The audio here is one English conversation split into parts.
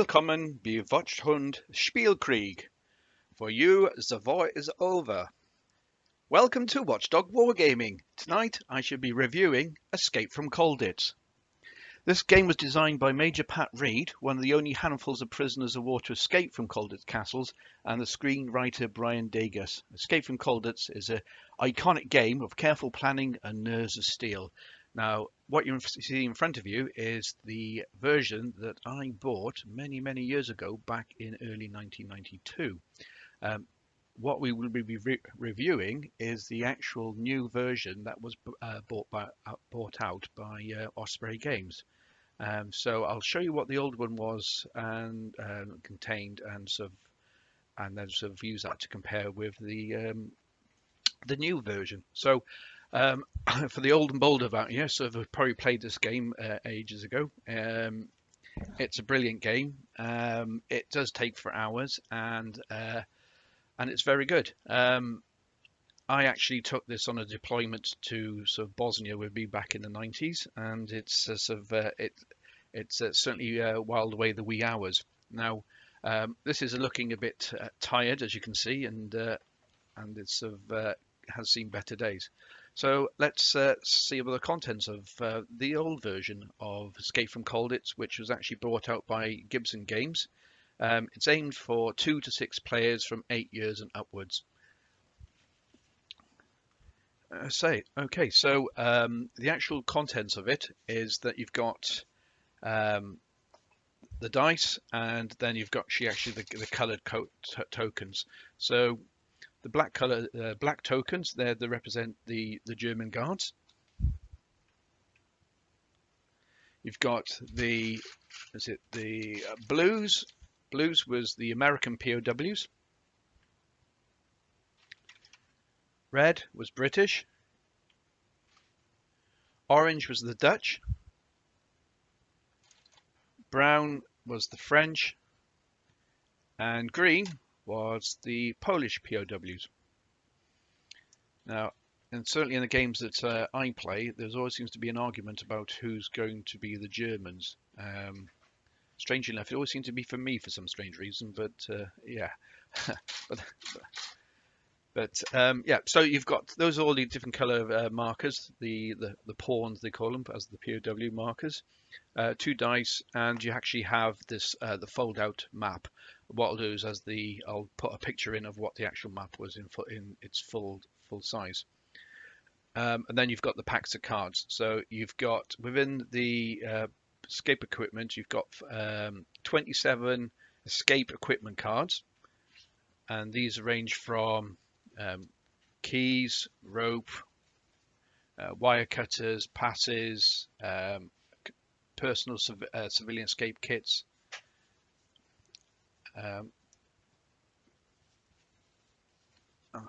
Willkommen bei Watchhund Spielkrieg. For you, the war is over. Welcome to Watchdog Wargaming. Tonight I should be reviewing Escape from Colditz. This game was designed by Major Pat Reed, one of the only handfuls of prisoners of war to escape from Colditz castles, and the screenwriter Brian Degas. Escape from Colditz is an iconic game of careful planning and nerves of steel. Now, what you see in front of you is the version that I bought many years ago, back in early 1992. What we will be reviewing is the actual new version that was bought out by Osprey Games. So I'll show you what the old one was and contained, and then sort of use that to compare with the new version. So for the old and bold about you, so I've probably played this game ages ago. It's a brilliant game. It does take for hours, and it's very good. I actually took this on a deployment to sort of Bosnia with me back in the 90s, and it's it's certainly whiled away the wee hours. Now, this is looking a bit tired, as you can see, and it's has seen better days. So let's see about the contents of the old version of Escape from Colditz, which was actually brought out by Gibson Games. It's aimed for 2 to 6 players from 8 years and upwards. Okay, so the actual contents of it is that you've got the dice, and then you've got the coloured tokens. So the black tokens, they represent the German guards. You've got the blues. Blues was the American POWs. Red was British. Orange was the Dutch. Brown was the French. And green was the Polish POWs. Now, and certainly in the games that I play, there always seems to be an argument about who's going to be the Germans. Strangely enough, it always seems to be for me for some strange reason, but yeah. Yeah, so you've got those are all the different color markers, the pawns they call them, as the POW markers. 2 dice, and you actually have this the fold out map. What I'll do is I'll put a picture in of what the actual map was in its full size. And then you've got the packs of cards. So you've got within the escape equipment, you've got 27 escape equipment cards, and these range from keys, rope, wire cutters, passes, personal civilian escape kits. I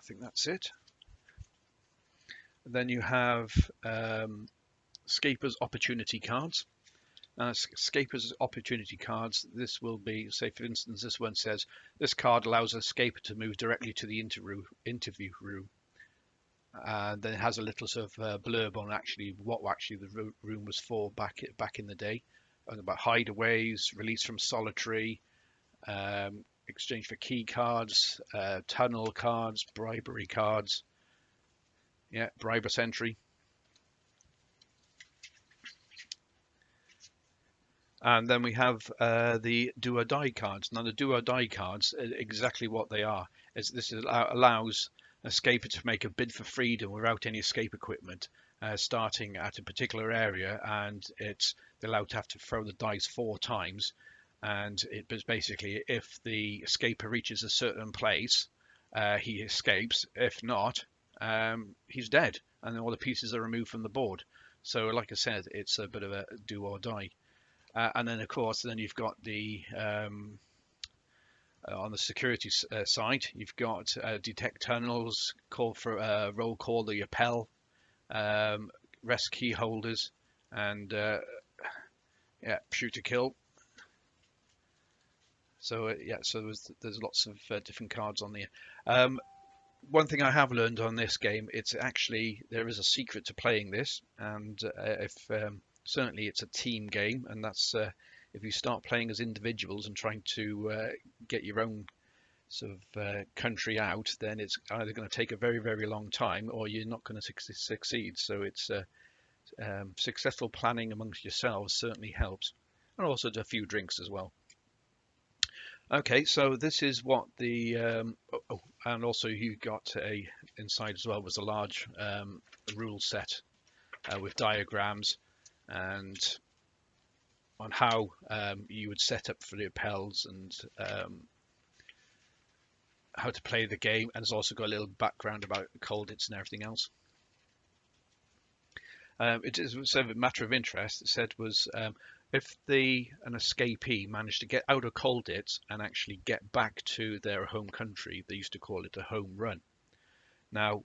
think that's it. And then you have Escapers Opportunity cards. Escapers Opportunity cards, this will be, say for instance, this one says, this card allows an escaper to move directly to the interview room. And then it has a little sort of blurb on what the room was for back in the day, about hideaways, release from solitary, exchange for key cards, tunnel cards, bribery cards, yeah, bribe entry. And then we have the do or die cards. Now the do or die cards, exactly what they are, is this allows an escaper to make a bid for freedom without any escape equipment, starting at a particular area, and they're allowed to have to throw the dice 4 times. And it was basically, if the escaper reaches a certain place, he escapes. If not, he's dead, and all the pieces are removed from the board. So like I said, it's a bit of a do or die. And then, of course, you've got the on the security side, you've got detect tunnels, call for roll call the appel, rest key holders, and yeah, shoot to kill. So yeah, so there's lots of different cards on there. One thing I have learned on this game, there is a secret to playing this, and certainly it's a team game, and that's if you start playing as individuals and trying to get your own sort of country out, then it's either going to take a very, very long time, or you're not going to succeed. So it's successful planning amongst yourselves certainly helps, and also a few drinks as well. Okay, so this is what the and also you got a inside as well was a large rule set with diagrams and on how you would set up for the appels and how to play the game, and it's also got a little background about Colditz and everything else. It is sort of a matter of interest. It said was if an escapee managed to get out of Colditz and actually get back to their home country, they used to call it a home run. Now,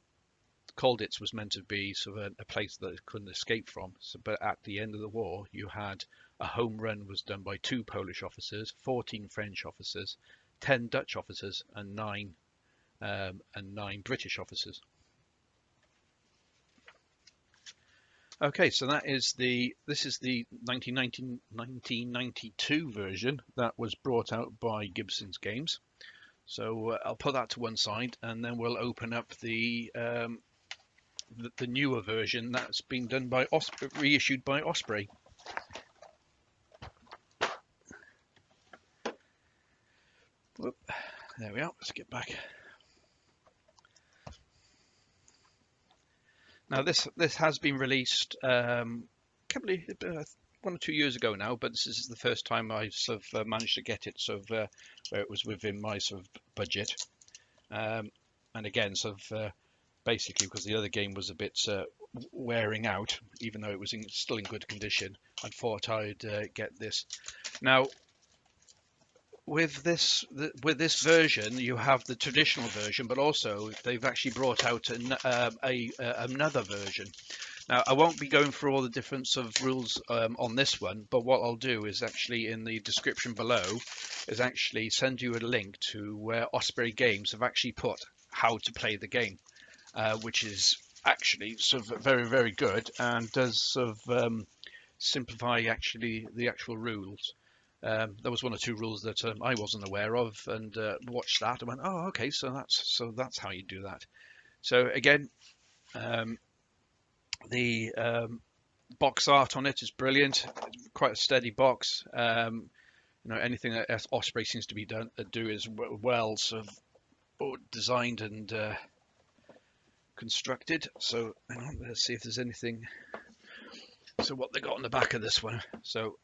Colditz was meant to be sort of a place that it couldn't escape from. So, but at the end of the war, you had a home run was done by 2 Polish officers, 14 French officers, 10 Dutch officers, and 9 British officers. Okay, so this is the 1992 version that was brought out by Gibson's Games. So I'll put that to one side, and then we'll open up the newer version that's been done by reissued by Osprey. Whoop, there we are. Let's get back. Now this has been released probably 1 or 2 years ago now, but this is the first time I sort of managed to get it sort of where it was within my sort of budget. And again, sort of basically because the other game was a bit wearing out, even though it was still in good condition, I thought I'd get this. Now, with this version, you have the traditional version, but also they've actually brought out another version. Now, I won't be going through all the different sort of rules on this one, but what I'll do is actually in the description below is actually send you a link to where Osprey Games have actually put how to play the game, which is actually sort of very, very good and does sort of simplify actually the actual rules. There was 1 or 2 rules that I wasn't aware of, and watched that and went, oh, okay, so that's how you do that. So again, the box art on it is brilliant. It's quite a steady box. You know, anything that Osprey seems to be do is well sort of designed and constructed. So hang on, let's see if there's anything. So what they got on the back of this one. So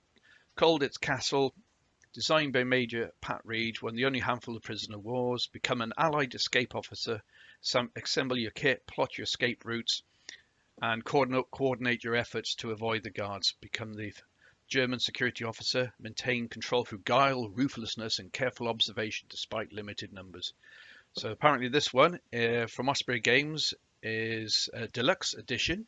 Colditz Castle, designed by Major Pat Reed, won the only handful of prisoner wars. Become an allied escape officer. Assemble your kit, plot your escape routes, and coordinate your efforts to avoid the guards. Become the German security officer. Maintain control through guile, ruthlessness, and careful observation despite limited numbers. So apparently this one from Osprey Games is a deluxe edition.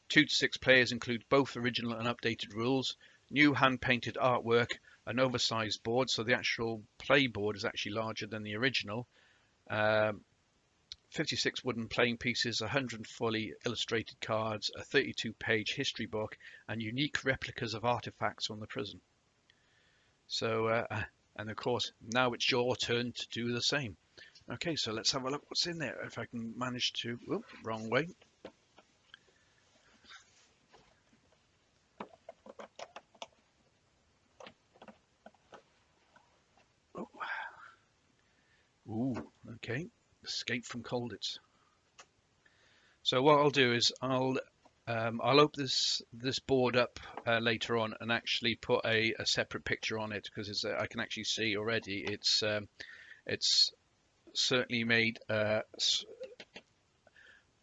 2 to 6 players include both original and updated rules, new hand-painted artwork, an oversized board, so the actual play board is actually larger than the original, 56 wooden playing pieces, 100 fully illustrated cards, a 32-page history book, and unique replicas of artifacts from the prison. So, and of course, now it's your turn to do the same. Okay, so let's have a look what's in there, if I can manage to, oh, wrong way. Oh. Ooh, okay, Escape from Colditz. So what I'll do is I'll open this board up later on and actually put a separate picture on it, because I can actually see already it's certainly made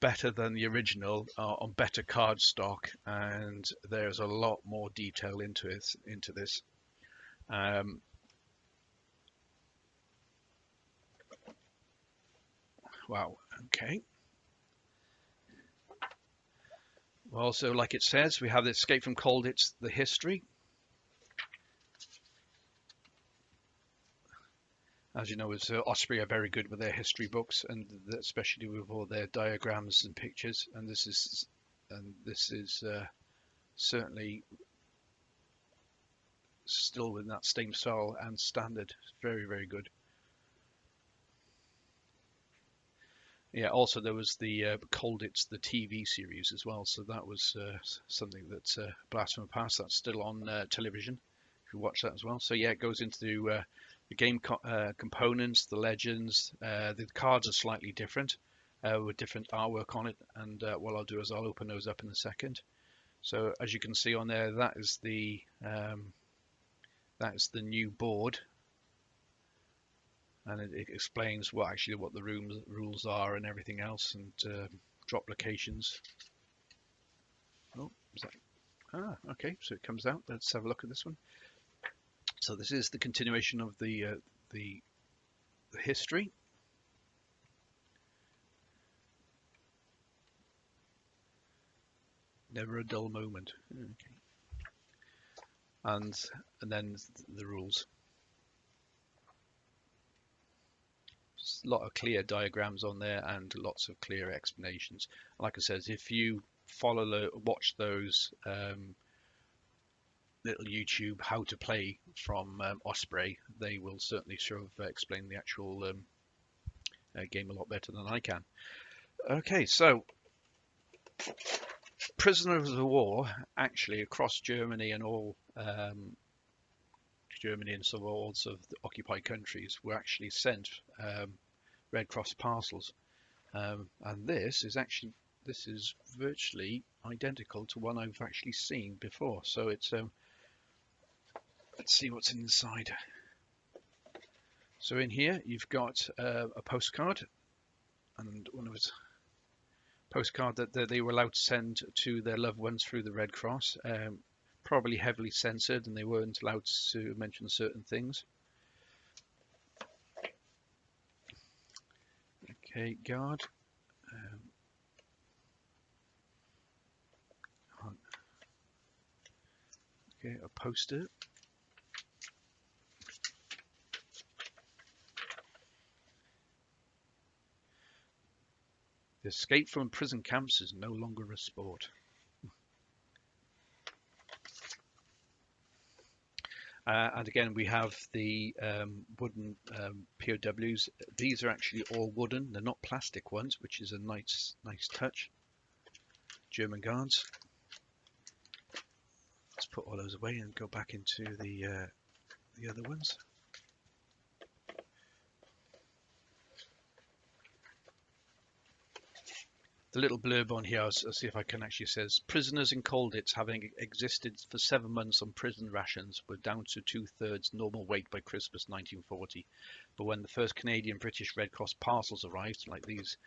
better than the original on better card stock, and there's a lot more detail into this. Wow. Okay. Well, so like it says, we have the Escape from Colditz, the history. As you know, Osprey are very good with their history books, and especially with all their diagrams and pictures. And this is certainly still in that same style and standard. Very, very good. Yeah, also there was the Colditz, the TV series as well. So that was something that blast from the past. That's still on television. If you watch that as well. So yeah, it goes into the game components, the legends. The cards are slightly different with different artwork on it. And what I'll do is I'll open those up in a second. So as you can see on there, that is the new board. And it explains what the rules are and everything else, and drop locations. Oh, is that? Okay. So it comes out. Let's have a look at this one. So this is the continuation of the history. Never a dull moment. Okay. And then the rules. A lot of clear diagrams on there and lots of clear explanations. Like I said, if you watch those little YouTube how to play from Osprey, they will certainly sort of explain the actual game a lot better than I can. Okay, so prisoners of war actually across Germany and all Germany and some also of the occupied countries were actually sent Red Cross parcels, and this is virtually identical to one I've actually seen before. So it's let's see what's inside. So in here you've got a postcard, and one of its postcard that they were allowed to send to their loved ones through the Red Cross. Probably heavily censored, and they weren't allowed to mention certain things. Okay, guard. Okay, a poster. The escape from prison camps is no longer a sport. And again, we have the wooden POWs. These are actually all wooden. They're not plastic ones, which is a nice touch. German guards. Let's put all those away and go back into the other ones. The little blurb on here, I'll see if I can actually says, prisoners in Colditz, having existed for 7 months on prison rations, were down to 2/3 normal weight by Christmas 1940. But when the first Canadian British Red Cross parcels arrived, like these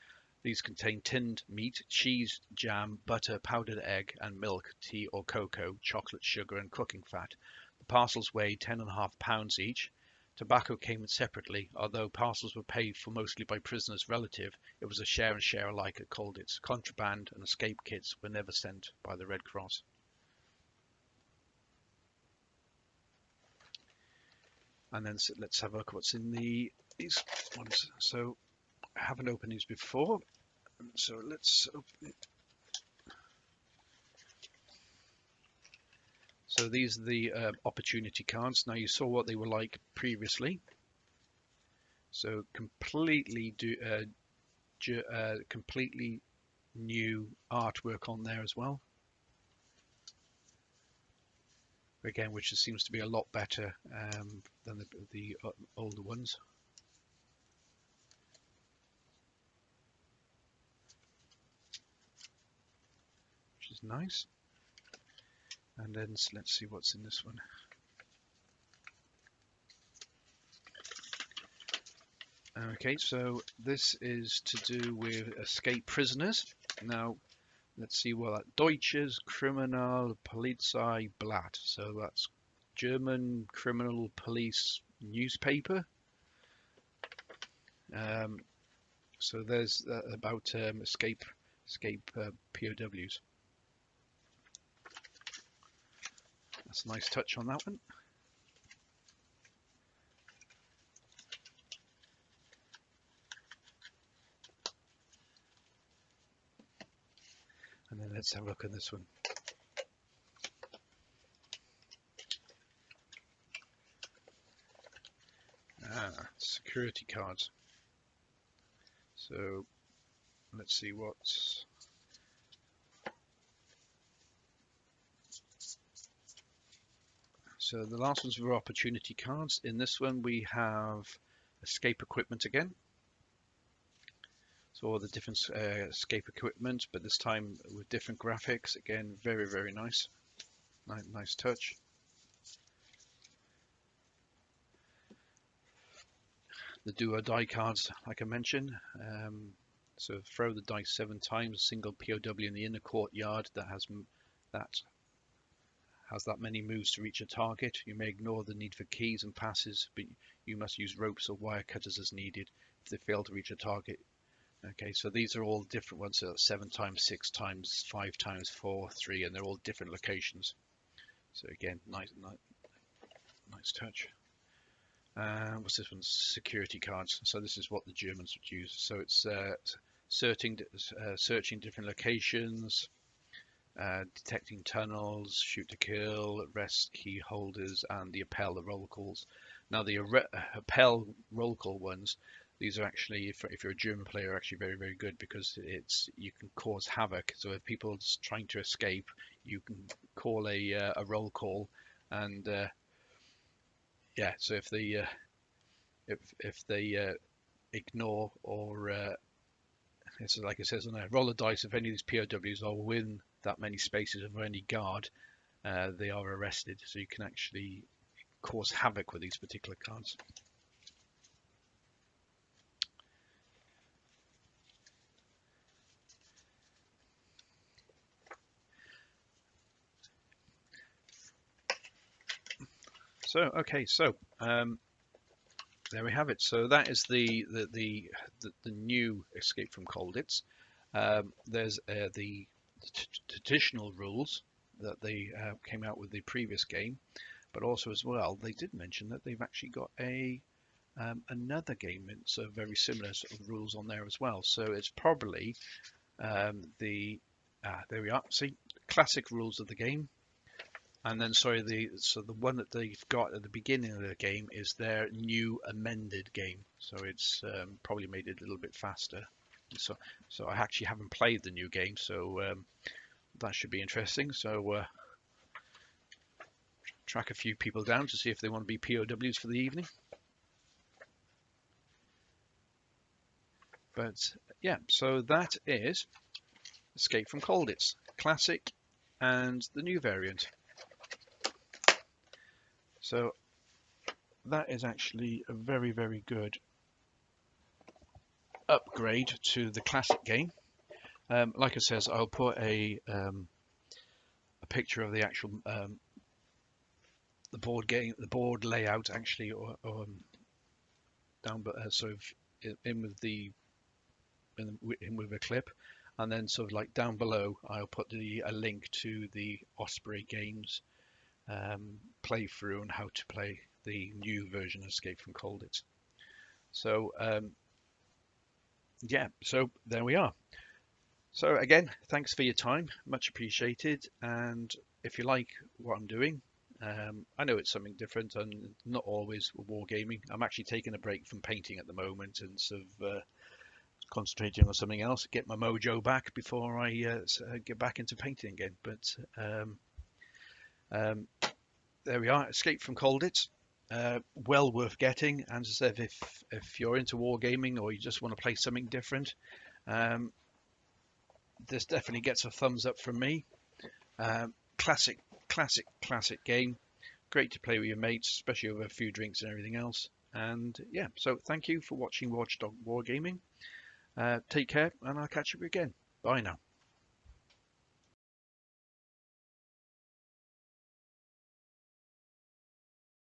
contained tinned meat, cheese, jam, butter, powdered egg, and milk, tea or cocoa, chocolate, sugar, and cooking fat. The parcels weighed 10.5 pounds each. Tobacco came separately, although parcels were paid for mostly by prisoners' relative. It was a share and share alike at Colditz. Contraband and escape kits were never sent by the Red Cross. And then let's have a look at what's in these ones. So I haven't opened these before, so let's open it. So these are the opportunity cards. Now you saw what they were like previously. So completely new artwork on there as well. Again, which seems to be a lot better than the older ones. Which is nice. And then let's see what's in this one. Okay, so this is to do with escape prisoners. Now, let's see what that Deutsches Kriminalpolizeiblatt. So that's German criminal police newspaper. So there's about escape POWs. That's a nice touch on that one. And then let's have a look at this one. Security cards. So let's see what's... So the last ones were opportunity cards. In this one we have escape equipment again. So all the different escape equipment, but this time with different graphics. Again, very, very nice. Nice touch. The do or die cards, like I mentioned. So throw the dice 7 times. A single POW in the inner courtyard that has that many moves to reach a target. You may ignore the need for keys and passes, but you must use ropes or wire cutters as needed if they fail to reach a target. Okay, so these are all different ones. So 7 times, 6 times, 5 times, 4, 3, and they're all different locations. So again, nice touch. What's this one? Security cards. So this is what the Germans would use. So it's searching different locations, detecting tunnels, shoot to kill, arrest key holders, and the appel, the roll calls. Now the appel roll call ones, these are actually, if you're a German player, are actually very, very good, because you can cause havoc. So if people are trying to escape, you can call a roll call, and yeah, so if they ignore, or it's like it says on there, roll a dice. If any of these POWs are within that many spaces of any guard, they are arrested. So you can actually cause havoc with these particular cards. So okay, so there we have it. So that is the new Escape from Colditz. There's the traditional rules that they came out with the previous game, but also as well they did mention that they've actually got another game, so very similar sort of rules on there as well. So it's probably there we are. See, classic rules of the game. And then, sorry, the one that they've got at the beginning of the game is their new amended game. So it's probably made it a little bit faster. So I actually haven't played the new game, so that should be interesting. So track a few people down to see if they want to be POWs for the evening. But yeah, so that is Escape from Colditz, classic and the new variant. So that is actually a very, very good upgrade to the classic game. Like I says, I'll put a picture of the actual the board layout actually, or down, but sort of in with a clip, and then sort of like down below, I'll put a link to the Osprey Games playthrough on how to play the new version of Escape from Colditz. So yeah, so there we are. So again, thanks for your time, much appreciated. And if you like what I'm doing, I know it's something different and not always wargaming. I'm actually taking a break from painting at the moment and sort of concentrating on something else, get my mojo back before I get back into painting again. But there we are, Escape from Colditz. Well worth getting. And as I said, if you're into wargaming or you just want to play something different, this definitely gets a thumbs up from me. Classic game. Great to play with your mates, especially over a few drinks and everything else. And yeah, so thank you for watching Watchdog Wargaming. Take care, and I'll catch you again. Bye now.